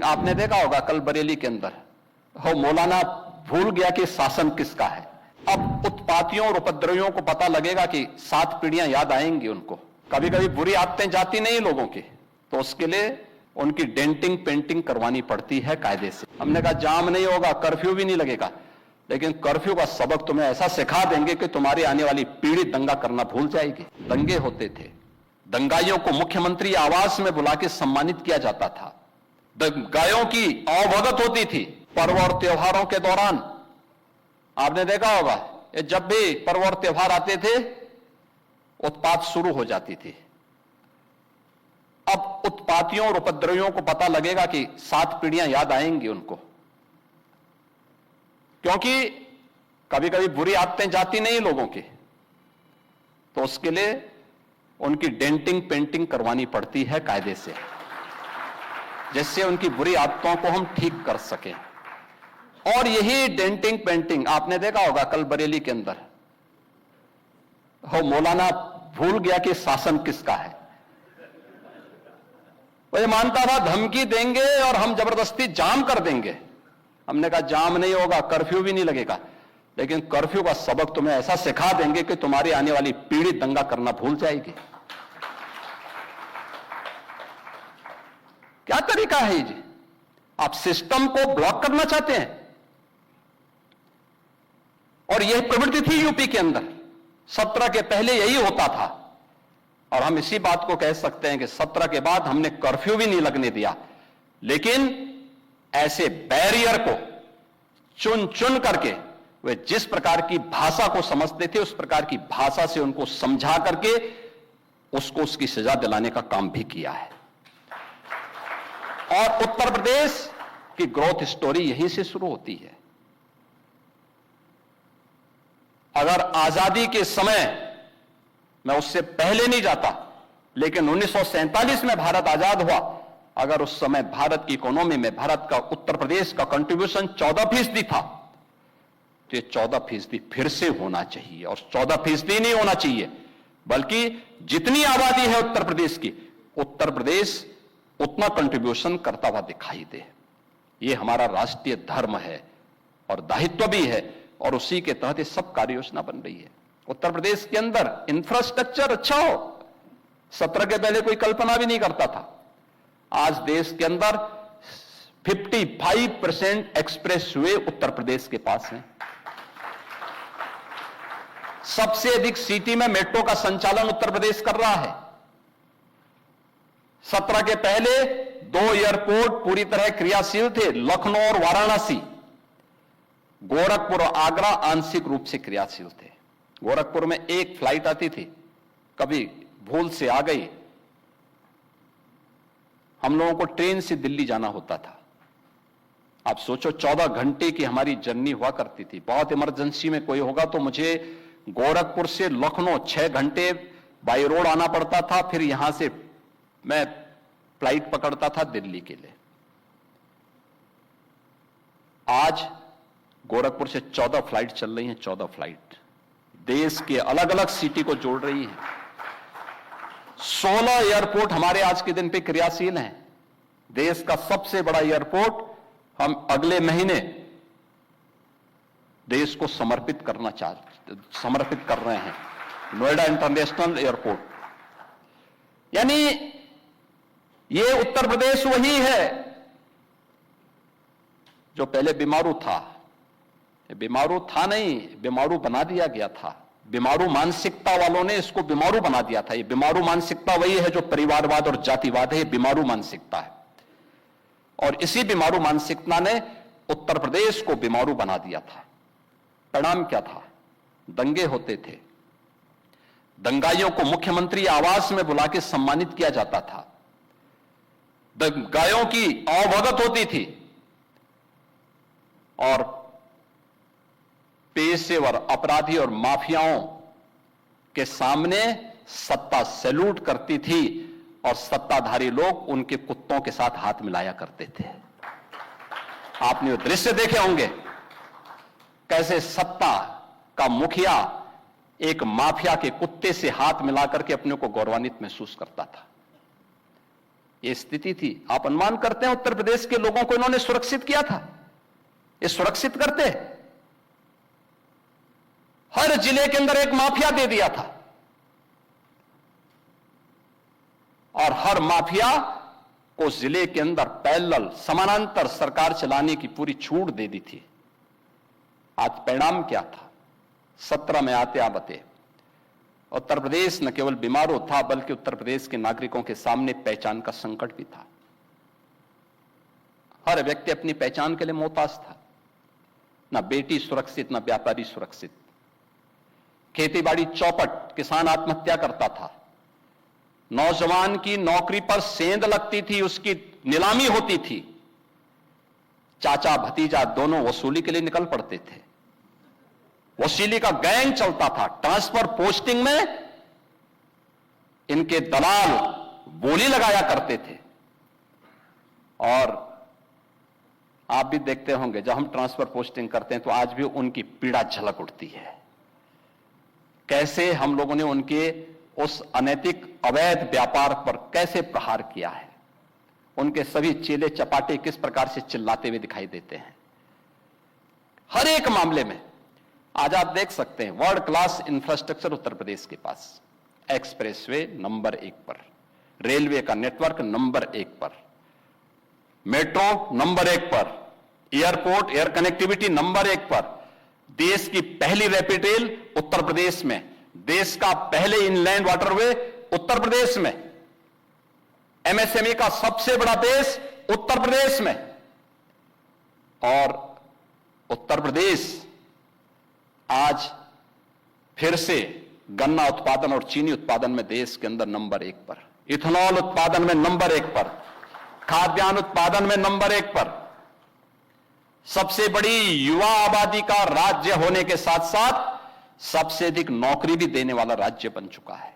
आपने देखा होगा कल बरेली के अंदर हो मौलाना भूल गया कि शासन किसका है। अब उत्पातियों और उपद्रवियों को पता लगेगा कि 7 पीढ़ियां याद आएंगी उनको। कभी कभी बुरी आदतें जाती नहीं लोगों की, तो उसके लिए उनकी डेंटिंग पेंटिंग करवानी पड़ती है कायदे से। हमने कहा जाम नहीं होगा, कर्फ्यू भी नहीं लगेगा, लेकिन कर्फ्यू का सबक तुम्हें ऐसा सिखा देंगे कि तुम्हारी आने वाली पीढ़ी दंगा करना भूल जाएगी। दंगे होते थे, दंगाइयों को मुख्यमंत्री आवास में बुला के सम्मानित किया जाता था, दंगाइयों की अवभगत होती थी। पर्व और त्योहारों के दौरान आपने देखा होगा, जब भी पर्व और त्योहार आते थे उत्पात शुरू हो जाती थी। अब उत्पातियों और उपद्रवियों को पता लगेगा कि 7 पीढ़ियां याद आएंगी उनको, क्योंकि कभी कभी बुरी आदतें जाती नहीं लोगों की, तो उसके लिए उनकी डेंटिंग पेंटिंग करवानी पड़ती है कायदे से, जिससे उनकी बुरी आदतों को हम ठीक कर सकें। और यही डेंटिंग पेंटिंग आपने देखा होगा कल बरेली के अंदर हो मौलाना भूल गया कि शासन किसका है। वो ये मानता था धमकी देंगे और हम जबरदस्ती जाम कर देंगे। हमने कहा जाम नहीं होगा, कर्फ्यू भी नहीं लगेगा, लेकिन कर्फ्यू का सबक तुम्हें ऐसा सिखा देंगे कि तुम्हारी आने वाली पीढ़ी दंगा करना भूल जाएगी। क्या तरीका है जी? आप सिस्टम को ब्लॉक करना चाहते हैं। और यह प्रवृत्ति थी यूपी के अंदर, 17 के पहले यही होता था। और हम इसी बात को कह सकते हैं कि 17 के बाद हमने कर्फ्यू भी नहीं लगने दिया, लेकिन ऐसे बैरियर को चुन चुन करके वे जिस प्रकार की भाषा को समझते थे उस प्रकार की भाषा से उनको समझा करके उसको उसकी सजा दिलाने का काम भी किया है। और उत्तर प्रदेश की ग्रोथ स्टोरी यहीं से शुरू होती है। अगर आजादी के समय, मैं उससे पहले नहीं जाता, लेकिन 1947 में भारत आजाद हुआ, अगर उस समय भारत की इकोनॉमी में भारत का उत्तर प्रदेश का कंट्रीब्यूशन 14% था, तो ये 14% फिर से होना चाहिए। और 14% नहीं होना चाहिए, बल्कि जितनी आबादी है उत्तर प्रदेश की, उत्तर प्रदेश उतना कंट्रीब्यूशन करता हुआ दिखाई दे। ये हमारा राष्ट्रीय धर्म है और दायित्व भी है, और उसी के तहत ये सब कार्य योजना बन रही है। उत्तर प्रदेश के अंदर इंफ्रास्ट्रक्चर अच्छा हो, 17 के पहले कोई कल्पना भी नहीं करता था। आज देश के अंदर 55% एक्सप्रेस वे उत्तर प्रदेश के पास हैं। सबसे अधिक सिटी में मेट्रो का संचालन उत्तर प्रदेश कर रहा है। 17 के पहले 2 एयरपोर्ट पूरी तरह क्रियाशील थे, लखनऊ और वाराणसी। गोरखपुर और आगरा आंशिक रूप से क्रियाशील थे। गोरखपुर में एक फ्लाइट आती थी, कभी भूल से आ गई, हम लोगों को ट्रेन से दिल्ली जाना होता था। आप सोचो 14 घंटे की हमारी जर्नी हुआ करती थी। बहुत इमरजेंसी में कोई होगा तो मुझे गोरखपुर से लखनऊ 6 घंटे बाई रोड आना पड़ता था, फिर यहां से मैं फ्लाइट पकड़ता था दिल्ली के लिए। आज गोरखपुर से 14 फ्लाइट चल रही हैं, 14 फ्लाइट देश के अलग अलग सिटी को जोड़ रही हैं। 16 एयरपोर्ट हमारे आज के दिन पे क्रियाशील हैं। देश का सबसे बड़ा एयरपोर्ट हम अगले महीने देश को समर्पित कर रहे हैं, नोएडा इंटरनेशनल एयरपोर्ट। यानी ये उत्तर प्रदेश वही है जो पहले बीमारू था। बीमारू था नहीं, बीमारू बना दिया गया था। बीमारू मानसिकता वालों ने इसको बीमारू बना दिया था। ये बीमारू मानसिकता वही है जो परिवारवाद और जातिवाद है, ये बीमारू मानसिकता है। और इसी बीमारू मानसिकता ने उत्तर प्रदेश को बीमारू बना दिया था। परिणाम क्या था? दंगे होते थे, दंगाइयों को मुख्यमंत्री आवास में बुला के सम्मानित किया जाता था, दंगाइयों की अवभगत होती थी, और पेशेवर अपराधी और माफियाओं के सामने सत्ता सैल्यूट करती थी और सत्ताधारी लोग उनके कुत्तों के साथ हाथ मिलाया करते थे। आपने वो दृश्य देखे होंगे, कैसे सत्ता का मुखिया एक माफिया के कुत्ते से हाथ मिलाकर के अपने को गौरवान्वित महसूस करता था। ये स्थिति थी। आप अनुमान करते हैं उत्तर प्रदेश के लोगों को इन्होंने सुरक्षित किया था? ये सुरक्षित करते? हर जिले के अंदर एक माफिया दे दिया था और हर माफिया को जिले के अंदर पैरेलल समानांतर सरकार चलाने की पूरी छूट दे दी थी। आज परिणाम क्या था? 17 में आते आते उत्तर प्रदेश न केवल बीमारू था बल्कि उत्तर प्रदेश के नागरिकों के सामने पहचान का संकट भी था। हर व्यक्ति अपनी पहचान के लिए मोहताज था। ना बेटी सुरक्षित, ना व्यापारी सुरक्षित। खेतीबाड़ी चौपट, किसान आत्महत्या करता था। नौजवान की नौकरी पर सेंध लगती थी, उसकी नीलामी होती थी। चाचा भतीजा दोनों वसूली के लिए निकल पड़ते थे। वसूली का गैंग चलता था। ट्रांसफर पोस्टिंग में इनके दलाल बोली लगाया करते थे। और आप भी देखते होंगे जब हम ट्रांसफर पोस्टिंग करते हैं तो आज भी उनकी पीड़ा झलक उठती है। कैसे हम लोगों ने उनके उस अनैतिक अवैध व्यापार पर कैसे प्रहार किया है। उनके सभी चेले चपाटे किस प्रकार से चिल्लाते हुए दिखाई देते हैं। हर एक मामले में आज आप देख सकते हैं world class infrastructure Uttar Pradesh के पास। एक्सप्रेसवे नंबर 1 पर, रेलवे का नेटवर्क नंबर 1 पर, मेट्रो नंबर 1 पर, एयरपोर्ट एयर कनेक्टिविटी नंबर 1 पर, देश की पहली रैपिड रेल उत्तर प्रदेश में, देश का पहले इनलैंड वाटरवे उत्तर प्रदेश में, एमएसएमई का सबसे बड़ा देश उत्तर प्रदेश में। और उत्तर प्रदेश आज फिर से गन्ना उत्पादन और चीनी उत्पादन में देश के अंदर नंबर 1 पर, इथेनॉल उत्पादन में नंबर 1 पर, खाद्यान्न उत्पादन में नंबर 1 पर, सबसे बड़ी युवा आबादी का राज्य होने के साथ साथ सबसे अधिक नौकरी भी देने वाला राज्य बन चुका है।